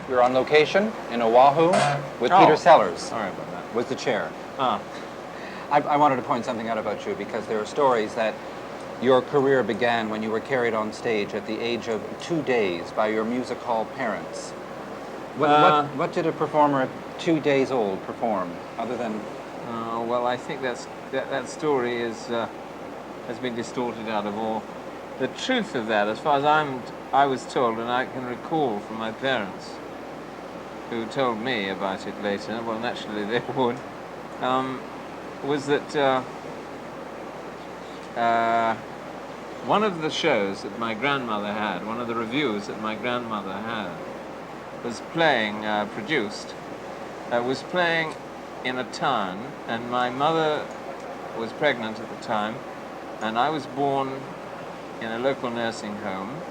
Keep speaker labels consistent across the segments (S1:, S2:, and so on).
S1: You're on location in Oahu with Peter Sellers.
S2: Sorry about that.
S1: Was the chair.
S2: Ah.
S1: I wanted to point something out about you because there are stories that your career began when you were carried on stage at the age of 2 days by your music hall parents. What did a performer at 2 days old perform, other than...
S2: Well, I think that story has been distorted out of all. The truth of that, as far as I was told, and I can recall from my parents, who told me about it later, well, naturally they would, was that one of the shows that my grandmother had, one of the revues that my grandmother had, was playing, was playing in a town, and my mother was pregnant at the time, and I was born in a local nursing home,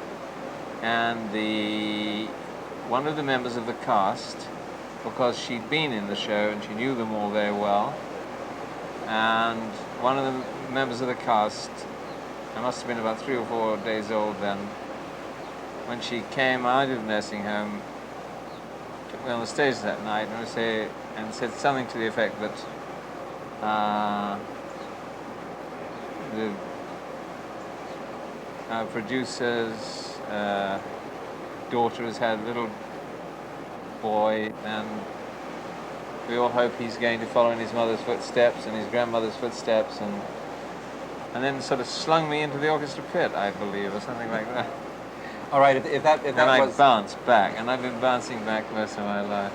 S2: and one of the members of the cast, because she'd been in the show and she knew them all very well, and one of the members of the cast, I must have been about 3 or 4 days old then, when she came out of the nursing home, took me on the stage that night and said something to the effect that the producer's daughter has had a little boy, and we all hope he's going to follow in his mother's footsteps and his grandmother's footsteps, and then sort of slung me into the orchestra pit, I believe, or something like that.
S1: All right, if that
S2: and I bounced back, and I've been bouncing back most of my life.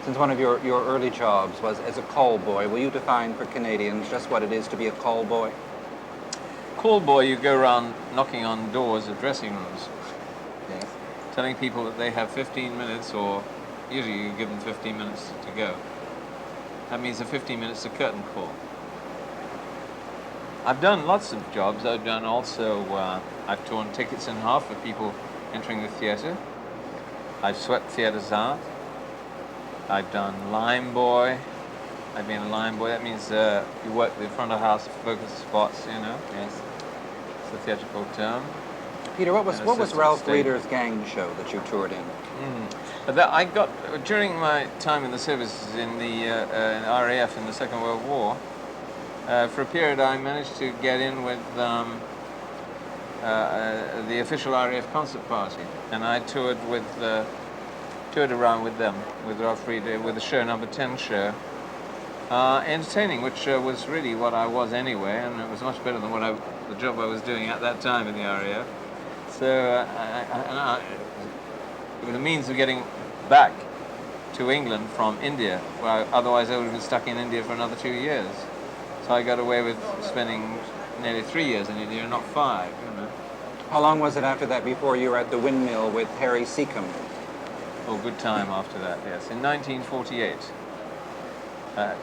S1: Since one of your early jobs was as a call boy, will you define for Canadians just what it is to be a call boy?
S2: Call boy, you go around knocking on doors of dressing rooms.
S1: Yes.
S2: Telling people that they have 15 minutes, or usually you give them 15 minutes to go. That means the 15 minutes to curtain call. I've done lots of jobs. I've done also, I've torn tickets in half for people entering the theatre. I've swept theatres out. I've done line boy. I've been a line boy. That means you work the front of house focus spots, you know. Yes. It's a theatrical term.
S1: Peter, what was Ralph Reeder's gang show that you toured in?
S2: I got, during my time in the services in the RAF in the Second World War, for a period I managed to get in with the official RAF concert party, and I toured around with them, with Ralph Reeder, with the show number 10 show, entertaining, which was really what I was anyway, and it was much better than the job I was doing at that time in the RAF. So it was a means of getting back to England from India, where otherwise I would have been stuck in India for another 2 years. So I got away with spending nearly 3 years in India, not 5, you know.
S1: How long was it after that before you were at the windmill with Harry Seacombe?
S2: Oh, good time after that, yes. In 1948.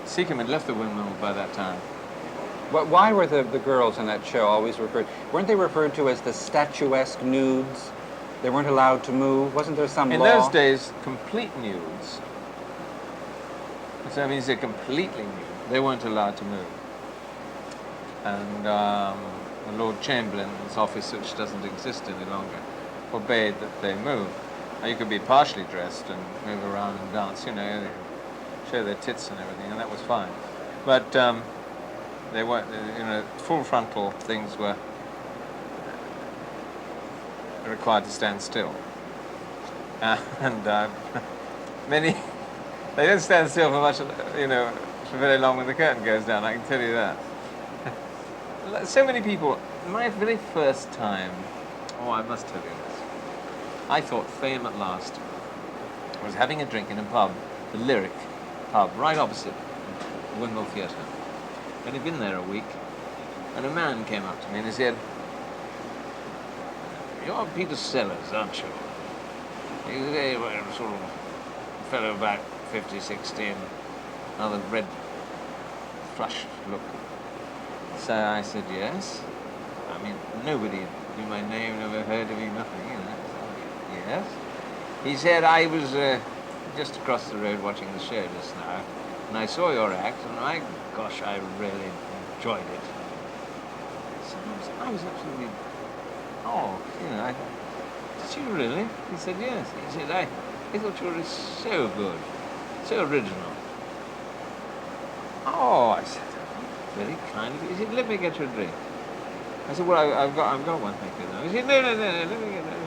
S2: Seacombe had left the windmill by that time.
S1: But why were the girls in that show always weren't they referred to as the statuesque nudes? They weren't allowed to move? Wasn't there some law?
S2: In those days, complete nudes. So that means they're completely nude. They weren't allowed to move. And the Lord Chamberlain's office, which doesn't exist any longer, forbade that they move. Now, you could be partially dressed and move around and dance, you know, show their tits and everything, and that was fine. But they weren't, you know, full frontal things were required to stand still. And many, they don't stand still for much, you know, for very long when the curtain goes down, I can tell you that. So many people, my very first time, I must tell you this, I thought fame at last was having a drink in a pub, the Lyric pub, right opposite the Windmill Theatre. And I'd been there a week, and a man came up to me and he said, "You're Peter Sellers, aren't you?" He's a sort of fellow about 50, 60, and another red flushed look. So I said, "Yes." I mean, nobody knew my name, never heard of me, nothing, you know. Yes. He said, "I was just across the road watching the show just now, and I saw your act, and my gosh, I really enjoyed it." So I was absolutely, you know, "Did you really?" He said, "Yes." He said, I thought you were so good, so original. Oh, I said, very kind of you. He said, let me get you a drink. I said, well, I've got one, thank you. Now. He said, no, let me get that.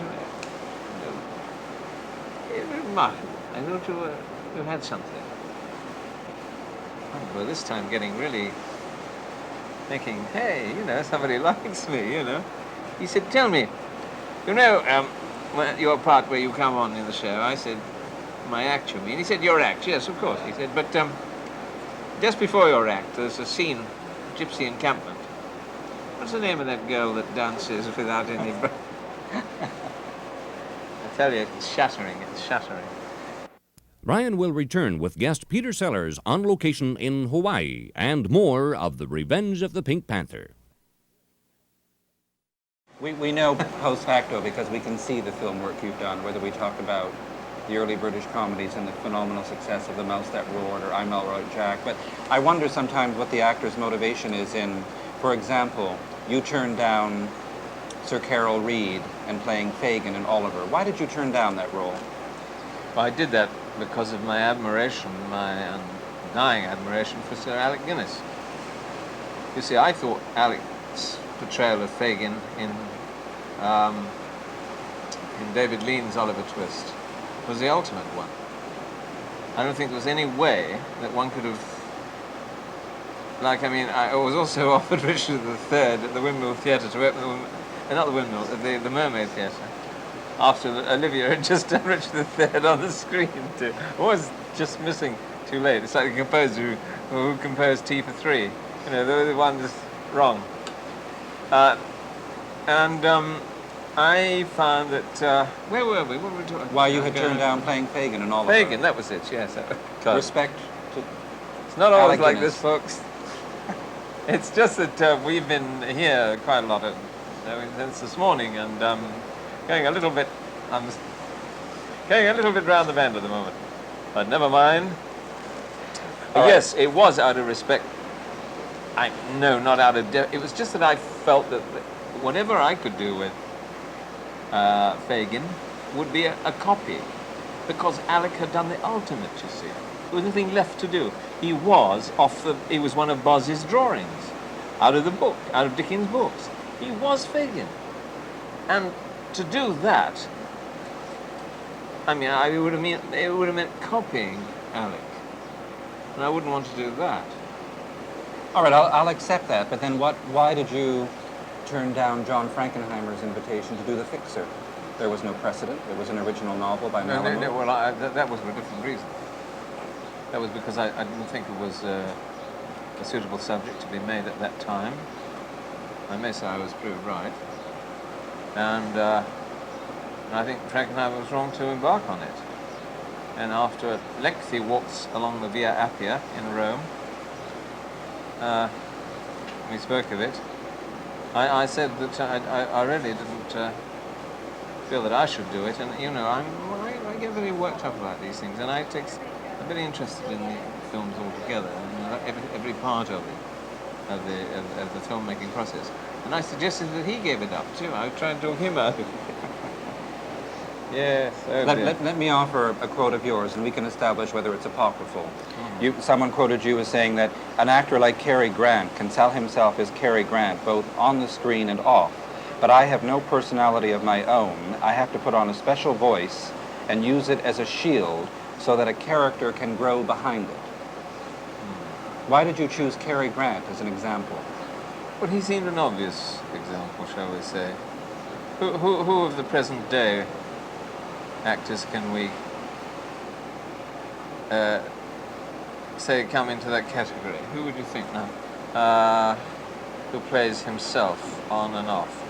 S2: It's remarkable. I thought you had something. Oh, well, this time getting really thinking, hey, somebody likes me, He said, tell me, your part where you come on in the show, I said, my act, you mean? He said, your act, yes, of course. He said, but just before your act, there's a scene, gypsy encampment. What's the name of that girl that dances without any breath? I tell you, it's shattering.
S3: Brian will return with guest Peter Sellers on location in Hawaii and more of The Revenge of the Pink Panther.
S1: We know post facto because we can see the film work you've done, whether we talk about the early British comedies and the phenomenal success of The Mouse That Roared or I'm All Right, Jack. But I wonder sometimes what the actor's motivation is in, for example, you turned down Sir Carol Reed and playing Faigin in Oliver. Why did you turn down that role?
S2: Well, I did that because of my admiration, my undying admiration for Sir Alec Guiness. You see, I thought Alec's portrayal of Faigin in David Lean's Oliver Twist was the ultimate one. I don't think there was any way that one could have... I was also offered Richard III at the Windmill Theatre to open not the Windmill, the Mermaid Theatre, after Olivia had just done Richard III on the screen too. I was just missing too late. It's like the composer who composed Tea for Three. They were the ones wrong. I found that, where were we? What were we talking about?
S1: Why you had turned down playing Faigin in Oliver.
S2: Faigin, that was it, yes.
S1: Respect to...
S2: It's not always
S1: Alec
S2: like
S1: Guinness.
S2: this, folks. It's just that we've been here quite a lot since this morning, and going a little bit round the bend at the moment. But never mind. But yes, it was out of respect. Not out of... it was just that I felt that whatever I could do with Faigin would be a copy, because Alec had done the ultimate, you see. There was nothing left to do. He was one of Boz's drawings, out of Dickens' books. He was Faigin. And to do that, it would have meant copying Alec. And I wouldn't want to do that.
S1: All right, I'll accept that, but then why did you turn down John Frankenheimer's invitation to do The Fixer? There was no precedent. It was an original novel by Malamud.
S2: No, well, that was for a different reason. That was because I didn't think it was a suitable subject to be made at that time. I may say I was proved right. And I think Frankenheimer was wrong to embark on it. And after lengthy walks along the Via Appia in Rome, we spoke of it, I said that I really didn't feel that I should do it, and I get very worked up about these things, and I'm very interested in the films altogether, and every part of the filmmaking process. And I suggested that he gave it up too. I tried to talk him out of it. Yes.
S1: Let me offer a quote of yours, and we can establish whether it's apocryphal. Someone quoted you as saying that an actor like Cary Grant can sell himself as Cary Grant, both on the screen and off. But I have no personality of my own. I have to put on a special voice and use it as a shield so that a character can grow behind it. Why did you choose Cary Grant as an example?
S2: Well, he seemed an obvious example, shall we say. Who of the present day actors can we say come into that category? Who would you think now? Who plays himself on and off?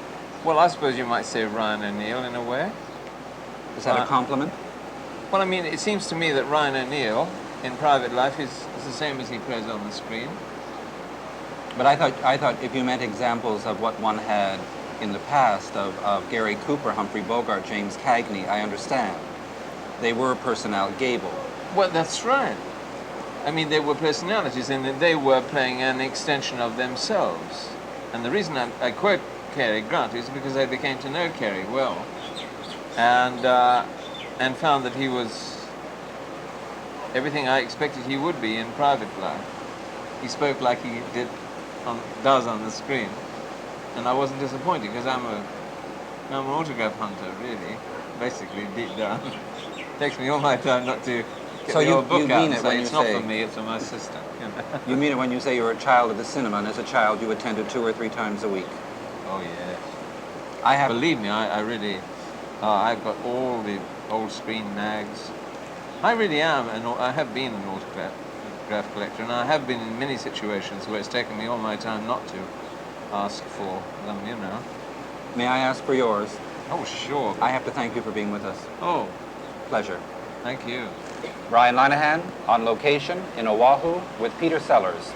S2: Well, I suppose you might say Ryan O'Neill in a way.
S1: Is that a compliment?
S2: Well, it seems to me that Ryan O'Neill in private life is the same as he plays on the screen.
S1: But I thought if you meant examples of what one had in the past of Gary Cooper, Humphrey Bogart, James Cagney, I understand. They were Gable.
S2: Well, that's right. They were personalities, and they were playing an extension of themselves. And the reason I quote Cary Grant is because I became to know Cary well. And and found that he was everything I expected he would be in private life. He spoke like he does on the screen, and I wasn't disappointed because I'm an autograph hunter, really, basically, deep down. It takes me all my time not to get
S1: So
S2: the
S1: you
S2: old book
S1: mean
S2: out
S1: it
S2: and say,
S1: when you
S2: it's not
S1: say-
S2: for me, it's for my sister. You know?
S1: You mean it when you say you're a child of the cinema, and as a child you attended 2 or 3 times a week.
S2: Oh, yes.
S1: I have.
S2: Believe me, I really, I've got all the old screen mags. I really am, I have been an autograph collector, and I have been in many situations where it's taken me all my time not to ask for them, you know.
S1: May I ask for yours?
S2: Oh, sure.
S1: I have to thank you for being with us.
S2: Oh,
S1: Pleasure.
S2: thank you.
S1: Brian Linehan, on location in Oahu with Peter Sellers.